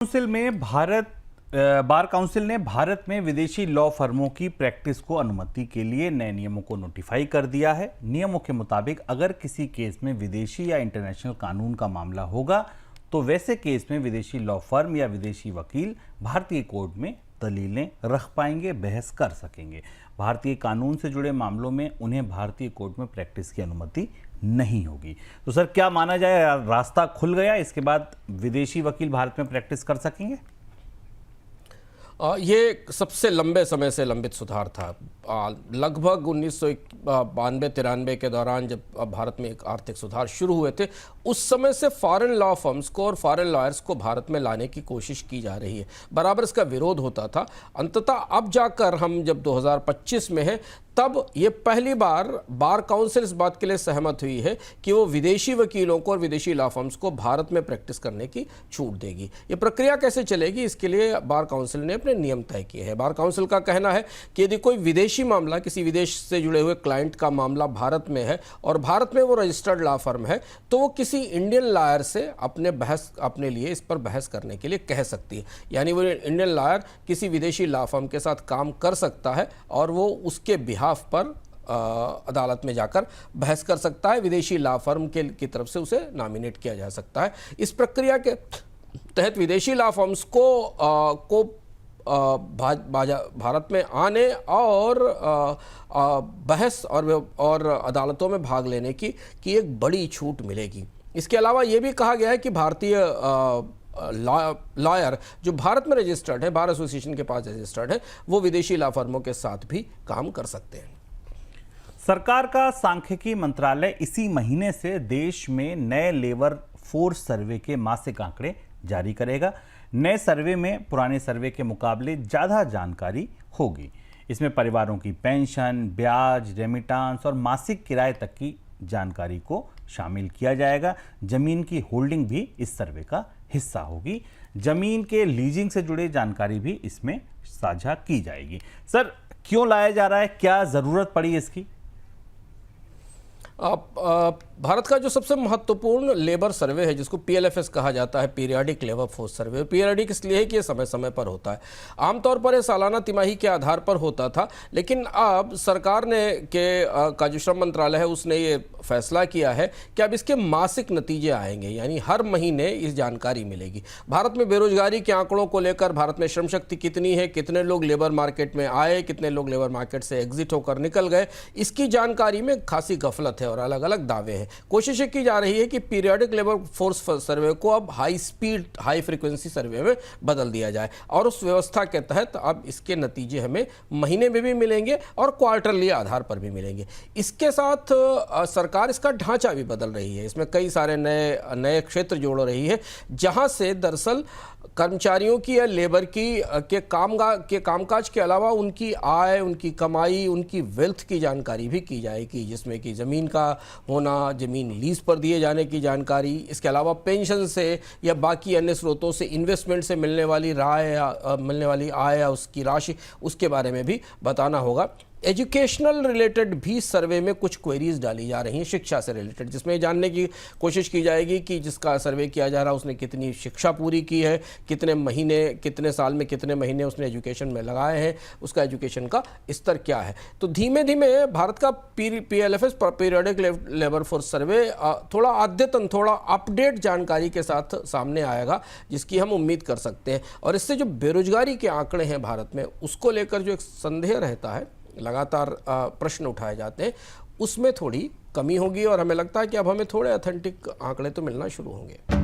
Council में bar council ने भारत में विदेशी लॉ फर्मों की प्रैक्टिस को अनुमति के लिए नए नियमों को नोटिफाई कर दिया है। नियमों के मुताबिक अगर किसी केस में विदेशी या इंटरनेशनल कानून का मामला होगा तो वैसे केस में विदेशी लॉ फर्म या विदेशी वकील भारतीय कोर्ट में दलीलें रख पाएंगे, बहस कर सकेंगे। भारतीय कानून से जुड़े मामलों में उन्हें भारतीय कोर्ट में प्रैक्टिस की अनुमति नहीं होगी। तो सर, क्या माना जाए, रास्ता खुल गया? इसके बाद विदेशी वकील भारत में प्रैक्टिस कर सकेंगे? ये सबसे लंबे समय से लंबित सुधार था। लगभग 1992-93 के दौरान जब भारत में एक आर्थिक सुधार शुरू हुए थे, उस समय से फॉरेन लॉ फर्म्स को और फॉरेन लॉयर्स को भारत में लाने की कोशिश की जा रही है। बराबर इसका विरोध होता था। अंततः अब जाकर हम जब 2025 में हैं, तब ये पहली बार काउंसिल इस बात के लिए सहमत हुई है कि वो विदेशी वकीलों को और विदेशी लॉ फर्म्स को भारत में प्रैक्टिस करने की छूट देगी। ये प्रक्रिया कैसे चलेगी, इसके लिए बार काउंसिल ने अपने नियम तय किए हैं। बार काउंसिल का कहना है कि यदि कोई विदेशी मामला, किसी विदेश से जुड़े हुए क्लाइंट का मामला भारत में है और भारत में वो रजिस्टर्ड लॉ फर्म है, तो वो किसी इंडियन लॉयर से अपने लिए इस पर बहस करने के लिए कह सकती है। यानी वो इंडियन लॉयर किसी विदेशी लॉ फर्म के साथ काम कर सकता है और वो उसके बिहाफ पर अदालत में जाकर बहस कर सकता है। विदेशी लॉ फर्म की तरफ से उसे नॉमिनेट किया जा सकता है। इस प्रक्रिया के तहत विदेशी लॉ फर्म्स को भारत में आने और बहस और अदालतों में भाग लेने की एक बड़ी छूट मिलेगी। इसके अलावा ये भी कहा गया है कि भारतीय लॉयर जो भारत में रजिस्टर्ड है, बार एसोसिएशन के पास रजिस्टर्ड है, वो विदेशी लॉ फर्मों के साथ भी काम कर सकते हैं। सरकार का सांख्यिकी मंत्रालय इसी महीने से देश में नए लेबर फोर्स सर्वे के मासिक आंकड़े जारी करेगा। नए सर्वे में पुराने सर्वे के मुकाबले ज़्यादा जानकारी होगी। इसमें परिवारों की पेंशन, ब्याज, रेमिटांस और मासिक किराए तक की जानकारी को शामिल किया जाएगा। जमीन की होल्डिंग भी इस सर्वे का हिस्सा होगी। जमीन के लीजिंग से जुड़ी जानकारी भी इसमें साझा की जाएगी। सर, क्यों लाया जा रहा है, क्या ज़रूरत पड़ी इसकी? भारत का जो सबसे महत्वपूर्ण लेबर सर्वे है, जिसको PLFS कहा जाता है, periodic labour force survey, periodic इसलिए है कि ये समय समय पर होता है। आमतौर पर ये सालाना तिमाही के आधार पर होता था, लेकिन अब सरकार ने का जो श्रम मंत्रालय है उसने ये फैसला किया है कि अब इसके मासिक नतीजे आएंगे, यानी हर महीने इस जानकारी मिलेगी। भारत में बेरोजगारी के आंकड़ों को लेकर, भारत में श्रम शक्ति कितनी है, कितने लोग लेबर मार्केट में आए, कितने लोग लेबर मार्केट से एग्जिट होकर निकल गए, इसकी जानकारी में खासी गफलत है और अलग अलग दावे हैं। कोशिशें की जा रही है कि पीरियडिक लेबर फोर्स सर्वे को अब हाई स्पीड हाई फ्रीक्वेंसी सर्वे में बदल दिया जाए और उस व्यवस्था के तहत अब इसके नतीजे हमें महीने में भी मिलेंगे और क्वार्टरली आधार पर भी मिलेंगे। इसके साथ सरकार इसका ढांचा भी बदल रही है। इसमें कई सारे नए क्षेत्र जोड़ रही है, जहां से दरअसल कर्मचारियों की या लेबर के कामकाज के अलावा उनकी आय, उनकी कमाई, उनकी वेल्थ की जानकारी भी की जाएगी, जिसमें कि ज़मीन का होना, ज़मीन लीज पर दिए जाने की जानकारी, इसके अलावा पेंशन से या बाकी अन्य स्रोतों से, इन्वेस्टमेंट से मिलने वाली आय या उसकी राशि, उसके बारे में भी बताना होगा। एजुकेशनल रिलेटेड भी सर्वे में कुछ क्वेरीज डाली जा रही हैं, शिक्षा से रिलेटेड, जिसमें जानने की कोशिश की जाएगी कि जिसका सर्वे किया जा रहा है उसने कितनी शिक्षा पूरी की है, कितने साल में कितने महीने उसने एजुकेशन में लगाए हैं, उसका एजुकेशन का स्तर क्या है। तो धीमे धीमे भारत का PLFS periodic labour force survey थोड़ा अद्यतन, थोड़ा अपडेट जानकारी के साथ सामने आएगा, जिसकी हम उम्मीद कर सकते हैं। और इससे जो बेरोजगारी के आंकड़े हैं भारत में, उसको लेकर जो एक संदेह रहता है, लगातार प्रश्न उठाए जाते हैं, उसमें थोड़ी कमी होगी और हमें लगता है कि अब हमें थोड़े ऑथेंटिक आंकड़े तो मिलना शुरू होंगे।